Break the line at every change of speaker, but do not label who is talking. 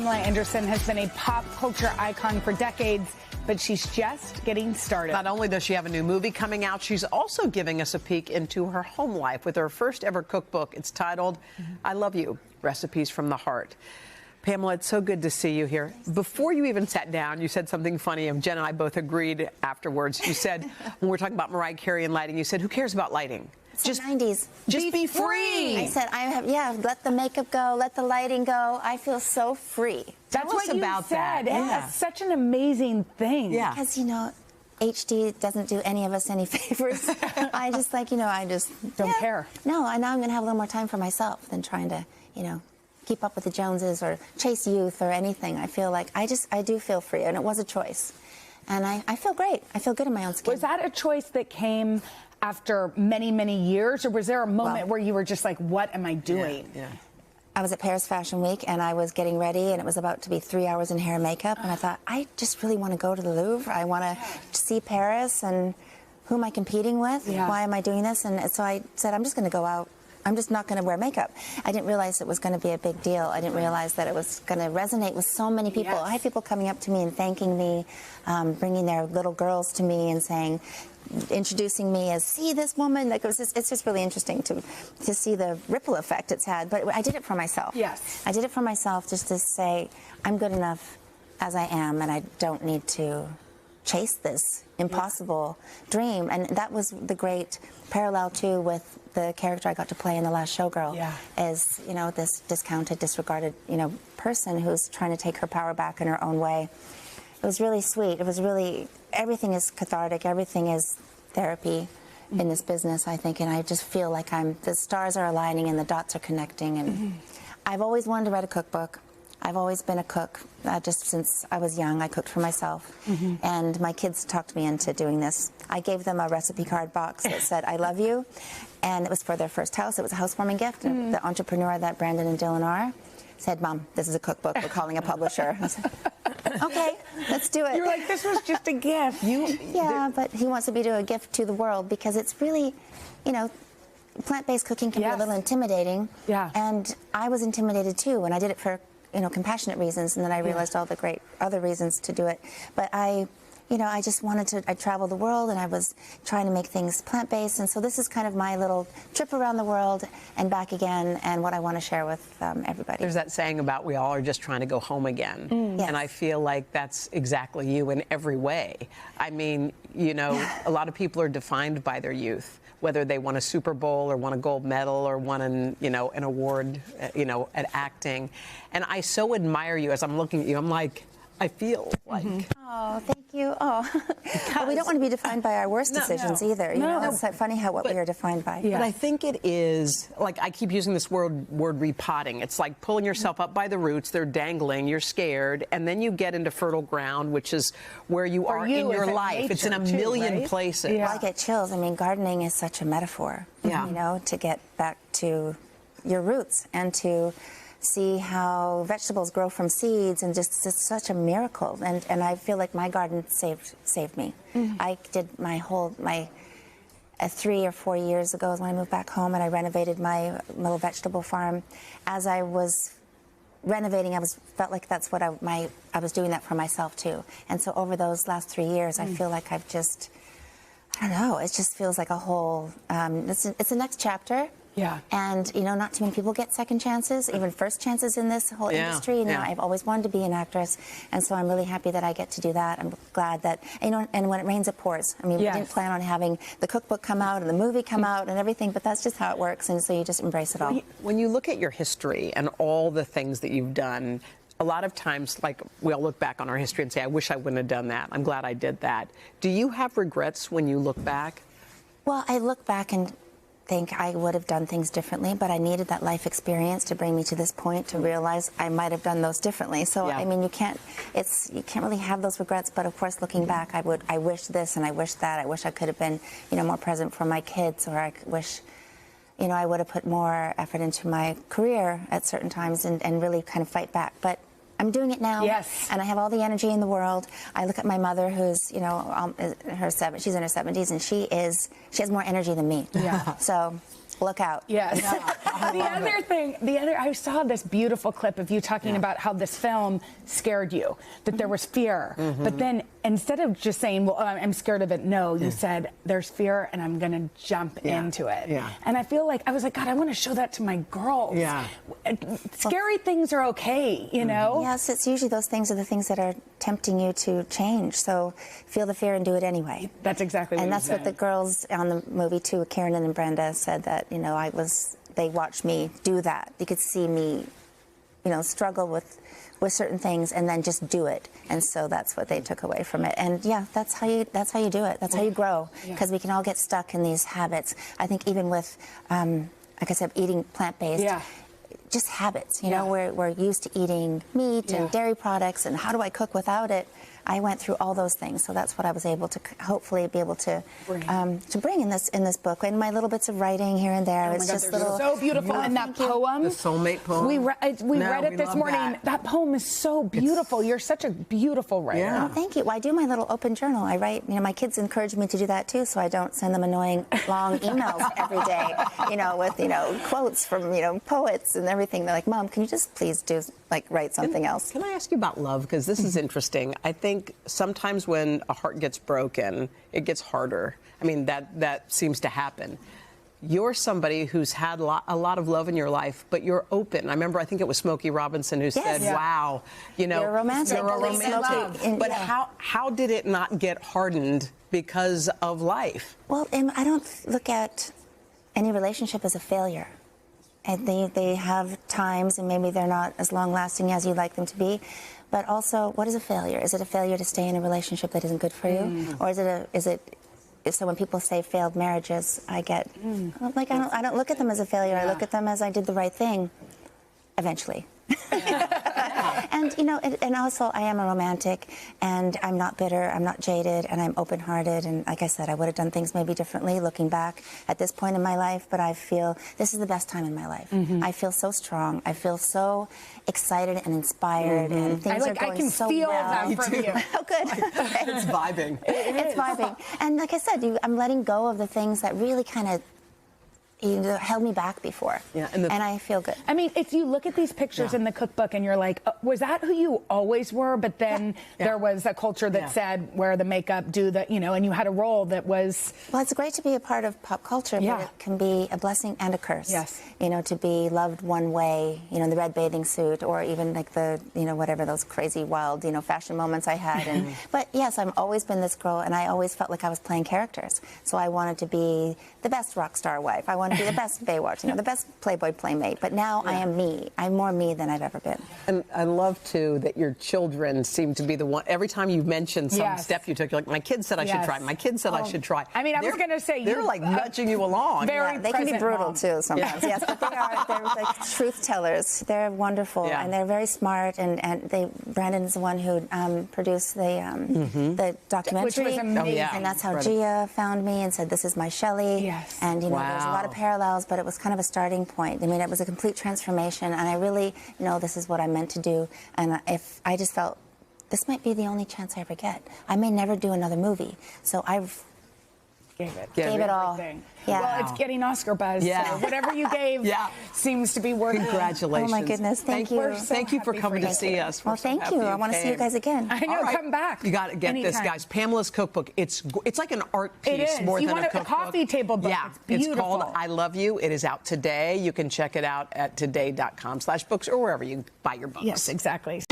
Pamela Anderson has been a pop culture icon for decades, but she's just getting started.
Not only does she have a new movie coming out, she's also giving us a peek into her home life with her first ever cookbook. It's titled, I Love You, Recipes from the Heart. Pamela, it's so good to see you here. Before you even sat down, you said something funny, and Jen and I both agreed afterwards. You said, when we were talking about Mariah Carey and lighting, you said, who cares about lighting?
It's just 90s.
Just be free.
I said, let the makeup go, let the lighting go. I feel so free.
That's what you
about
said.
that.
Yeah. It's such an amazing thing.
Yeah.
Because, HD doesn't do any of us any favors. I just I just
don't care.
No, and now I'm going to have a little more time for myself than trying to, keep up with the Joneses or chase youth or anything. I feel like I do feel free, and it was a choice. And I feel great. I feel good in my own skin.
Was that a choice that came after many, many years, or was there a moment where you were just like, what am I doing?
Yeah.
I was at Paris Fashion Week, and I was getting ready, and it was about to be 3 hours in hair and makeup, and I thought, I just really want to go to the Louvre. I want to see Paris, and who am I competing with?
Yeah.
Why am I doing this? And so I said, I'm just going to go out. I'm just not going to wear makeup. I didn't realize it was going to be a big deal. I didn't realize that it was going to resonate with so many people.
Yes.
I had people coming up to me and thanking me, bringing their little girls to me and saying, introducing me as, see this woman. Like it's just really interesting to see the ripple effect it's had. But I did it for myself.
Yes.
I did it for myself just to say, I'm good enough as I am, and I don't need to chase this impossible dream. And that was the great parallel too with the character I got to play in The Last Showgirl. Is this discounted, disregarded person who's trying to take her power back in her own way. It was really sweet. It was really, everything is cathartic, everything is therapy in this business, I think, and I just feel like the stars are aligning and the dots are connecting. And I've always wanted to write a cookbook. I've always been a cook. Just since I was young, I cooked for myself. And my kids talked me into doing this. I gave them a recipe card box that said, I love you. And it was for their first house. It was a housewarming gift. And the entrepreneur that Brandon and Dylan are said, Mom, this is a cookbook. We're calling a publisher. I said, okay, let's do it.
You're like, this was just a gift.
Yeah, but he wants to be a gift to the world because it's really, plant-based cooking can be a little intimidating.
Yeah.
And I was intimidated too, and I did it for compassionate reasons, and then I realized all the great other reasons to do it. But I just wanted to, I traveled the world, and I was trying to make things plant-based, and so this is kind of my little trip around the world and back again, and what I want to share with everybody.
There's that saying about we all are just trying to go home again.
Yes.
And I feel like that's exactly you in every way. I mean, a lot of people are defined by their youth, whether they won a Super Bowl or won a gold medal or won an award, at acting. And I so admire you as I'm looking at you. I'm like, I feel like.
Oh, thank you. Oh, but we don't want to be defined by our worst decisions either. It's funny what we are defined by.
But I think it is, like, I keep using this word repotting. It's like pulling yourself up by the roots. They're dangling. You're scared. And then you get into fertile ground, which is where you are in your life. It's in a million places.
Well, I get chills. I mean, gardening is such a metaphor, to get back to your roots and to see how vegetables grow from seeds, and just it's such a miracle. And I feel like my garden saved me. I did my 3 or 4 years ago when I moved back home, and I renovated my little vegetable farm. As I was renovating, felt like that's what I was doing that for myself too. And so over those last 3 years, I feel like I've just, I don't know, it just feels like a whole, it's the next chapter.
Yeah.
And, not too many people get second chances, even first chances in this whole industry. I've always wanted to be an actress, and so I'm really happy that I get to do that. I'm glad that, and when it rains, it pours. I mean, we didn't plan on having the cookbook come out and the movie come out and everything, but that's just how it works, and so you just embrace it all.
When you look at your history and all the things that you've done, a lot of times, like, we all look back on our history and say, I wish I wouldn't have done that. I'm glad I did that. Do you have regrets when you look back?
Well, I look back and think I would have done things differently, but I needed that life experience to bring me to this point to realize I might have done those differently. So I mean, you can't really have those regrets. But of course, looking back, I wish this and I wish that. I wish I could have been, more present for my kids, or I wish, I would have put more effort into my career at certain times and really kind of fight back. But I'm doing it now.
Yes.
And I have all the energy in the world. I look at my mother, who's, she's in her 70s, and she has more energy than me.
Yeah.
So look out.
Yes. I saw this beautiful clip of you talking about how this film scared you, that there was fear. But then instead of just saying, well, I'm scared of it, no, you said, there's fear and I'm going to jump into it. And I feel like, I was like, God, I want to show that to my girls. Scary things are okay, you know?
Yes, it's usually those things are the things that are tempting you to change. So feel the fear and do it anyway.
That's exactly what
And
you
that's
said.
what the girls on the movie too, Karen and Brenda, said that, you know, they watched me do that. You could see me, you know, struggle with certain things and then just do it. And so that's what they took away from it. And yeah, that's how you do it. That's how you grow, because we can all get stuck in these habits. I think even with, like I said, eating plant-based, just habits, you know, we're used to eating meat and dairy products, and how do I cook without it? I went through all those things, so that's what I was able to hopefully be able to bring in this book, and my little bits of writing here and there. It's just little.
So beautiful, and that poem,
the soulmate poem.
We read it this morning. That poem is so beautiful. You're such a beautiful writer.
Oh, thank you. Well, I do my little open journal. I write. You know, my kids encourage me to do that too, so I don't send them annoying long emails every day. You know, with quotes from poets and everything. They're like, Mom, can you just please write something else?
Can I ask you about love? Because this is interesting. I think sometimes when a heart gets broken, it gets harder. I mean, that seems to happen. You're somebody who's had a lot of love in your life, but you're open. I remember, I think it was Smokey Robinson who said, wow,
you're romantic.
You're a romantic. But how did it not get hardened because of life?
Well, I don't look at any relationship as a failure. And they have times, and maybe they're not as long-lasting as you'd like them to be. But also, what is a failure? Is it a failure to stay in a relationship that isn't good for you, or so when people say failed marriages, I get like I don't look at them as a failure. I look at them as I did the right thing, eventually. And and also I am a romantic, and I'm not bitter, I'm not jaded, and I'm open-hearted. And like I said, I would have done things maybe differently looking back at this point in my life, but I feel this is the best time in my life. I feel so strong. I feel so excited and inspired, and things are going so well.
I can feel that from you.
Oh, good.
It's vibing.
It's vibing. And like I said, I'm letting go of the things that really kind of held me back before. And I feel good.
I mean, if you look at these pictures in the cookbook and you're like, was that who you always were? But then there was a culture that said, wear the makeup, do the, and you had a role that was...
Well, it's great to be a part of pop culture, but it can be a blessing and a curse.
Yes.
To be loved one way, the red bathing suit, or even like the, whatever those crazy, wild, fashion moments I had. And but yes, I've always been this girl, and I always felt like I was playing characters. So I wanted to be the best rock star wife. I wanted to be the best Baywatch, the best Playboy playmate. But now I am me. I'm more me than I've ever been.
And I love, too, that your children seem to be the one. Every time you mention some step you took, you're like, my kid said I should try. My kid said I should try.
I mean, I was going to say...
They're like nudging you along.
They can be brutal, too, sometimes. Yes, but they're like truth tellers. They're wonderful, and they're very smart. And Brandon is the one who produced the documentary.
Which was amazing.
And that's how Gia found me and said, this is my Shelley.
Yes.
And, there's a lot of parallels, but it was kind of a starting point. I mean, it was a complete transformation, and I really know this is what I'm meant to do. And if I just felt, this might be the only chance I ever get. I may never do another movie. So I've...
Gave it
all.
Yeah. Well, it's getting Oscar buzz. So whatever you gave seems to be working.
Congratulations.
Oh, my goodness. Thank you.
Thank you for coming to see us.
Well, thank you. I want to see you guys again.
I know. Come back.
You got to get this, guys. Pamela's cookbook. It's like an art piece more than a cookbook.
A coffee table book.
Yeah.
It's beautiful.
It's called I Love You. It is out today. You can check it out at today.com/books or wherever you buy your books.
Yes, exactly.